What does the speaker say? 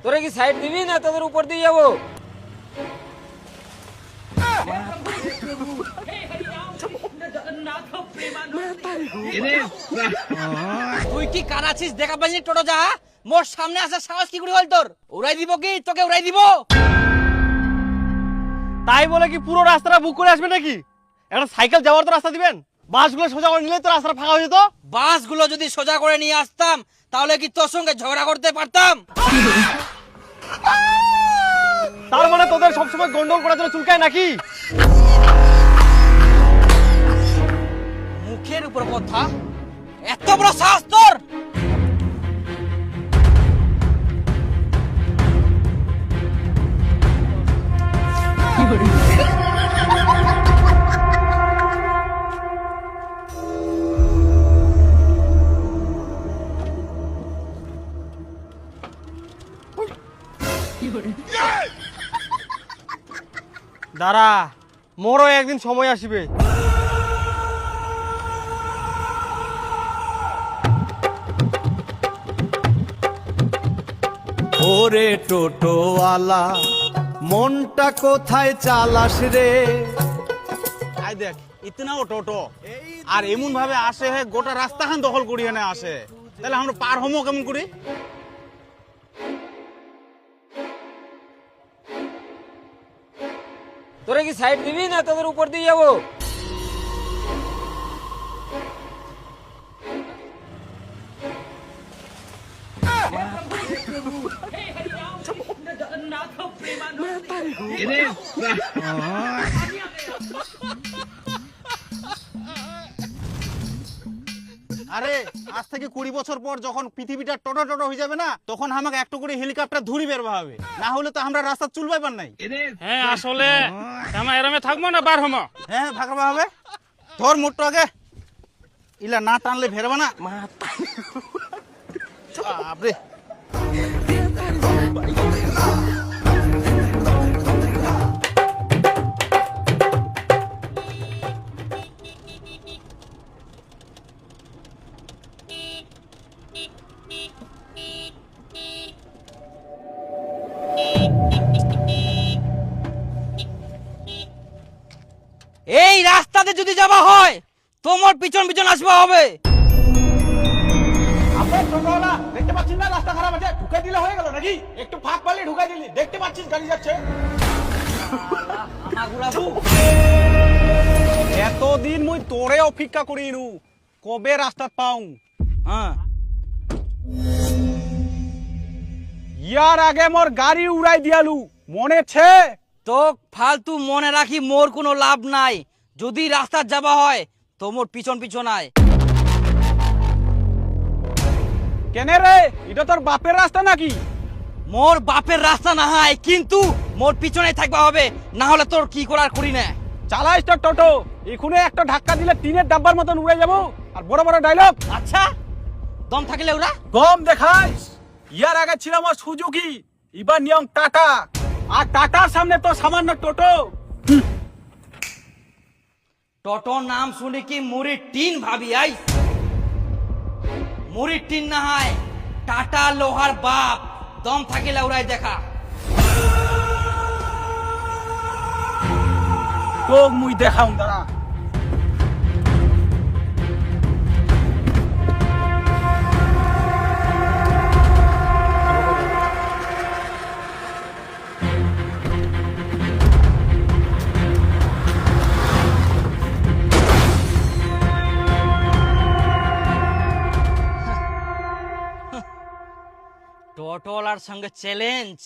তোরা কি সাইড দিবি না তোদের উপর দিয়ে যাবো? তুই কি কানাছিস দেখা পাইনি? টোটো যা, মোর সামনে আসার সাহস কি করে হল তোর? উড়াই দিব কি তোকে? উড়াই দিব? তাই বলে কি পুরো রাস্তাটা বুক করে আসবে নাকি? একটা সাইকেল যাওয়ার তো রাস্তা দিবেন। বাসগুলো সোজা করে নিলে তো রাস্তাটা ফাঁকা হয়ে যেত। বাসগুলো যদি সোজা করে নিয়ে আসতাম তাহলে কি তোর সঙ্গে ঝগড়া করতে পারতাম? তার মানে তোদের সবসময় গন্ডগোল করার জন্য চুলকায় নাকি? মুখের উপর কথা, এত বড় সাহস তোর? দাঁড়া, মোরও একদিন সময় আসবে। ওরে টোটোওয়ালা মনটা কোথায় চালাস রে? আই দেখ ইতনাও টোটো আর এমন ভাবে আসে হে গোটা রাস্তা খান দখল করি এনে আসে, তাহলে আমরা পার হমো কেমন করি? তোরা কি সাইড দিবি না তোদের উপর দিয়ে যাবো? আরে আজ থেকে 20 বছর পর যখন পৃথিবীটা টোটো টোটো হয়ে যাবে না, তখন আমাকে একটু করে হেলিকপ্টার ধরি বেরবা হবে, না হলে তো আমরা রাস্তা চুলবাই পার নাই। হ্যাঁ আসলে আমরা এরমে থাকবো না বার হমো? হ্যাঁ ভাগবা হবে। ধর মোটর আগে, ইলা না টানলে ভেরবা না। বাপরে, এই রাস্তাতে যদি যাওয়া হয় তোমার পিছন পিছন আসবা হবে। আপনার টোটোওয়ালা দেখতে পাচ্ছিস না রাস্তা খারাপ আছে, ঢুকে দিলে হয়ে গেল নাকি? একটু ফাঁক পালে ঢুকে দিলি, দেখতে পাচ্ছিস গাড়ি যাচ্ছে। এতদিন মুই তোরে অপেক্ষা করি নু, কবে রাস্তা পাও? হ্যাঁ, ইয়ার আগে মোর গাড়ি উড়াই দিয়ালু, মনে ছে? তো ফালতু মনে রাখি মোর কোনো লাভ নাই। যদি রাস্তা যাবা হয় তো মোর পিছন পিছন আয়। কেনে রে, এটা তোর বাপের রাস্তা নাকি? মোর বাপের রাস্তা না হয়, কিন্তু মোর পিছনে থাকবা হবে, না হলে তোর কি করার করি না। চালাইস তোর টোটো, এখুনে একটা ধাক্কা দিলে টিনের ডাব্বার মতন উড়ে যাবো। আর বড় বড় ডায়লগ, আচ্ছা দম থাকলে ওরা কম দেখাইস। ইয়ার আগে ছিল আমার সুজুকি, এবার নিয়ম টাটা, আর টাটার সামনে তো সামান্য টোটো। টোটো নাম শুনে কি মুড়ির টিন ভাবি আই? মুড়ির টিন না হয় টাটা লোহার বাপ। দম থাকিলে ওরাই দেখা। তোক মুই দেখাও দাঁড়া। টোটোওয়ালার সঙ্গে চ্যালেঞ্জ।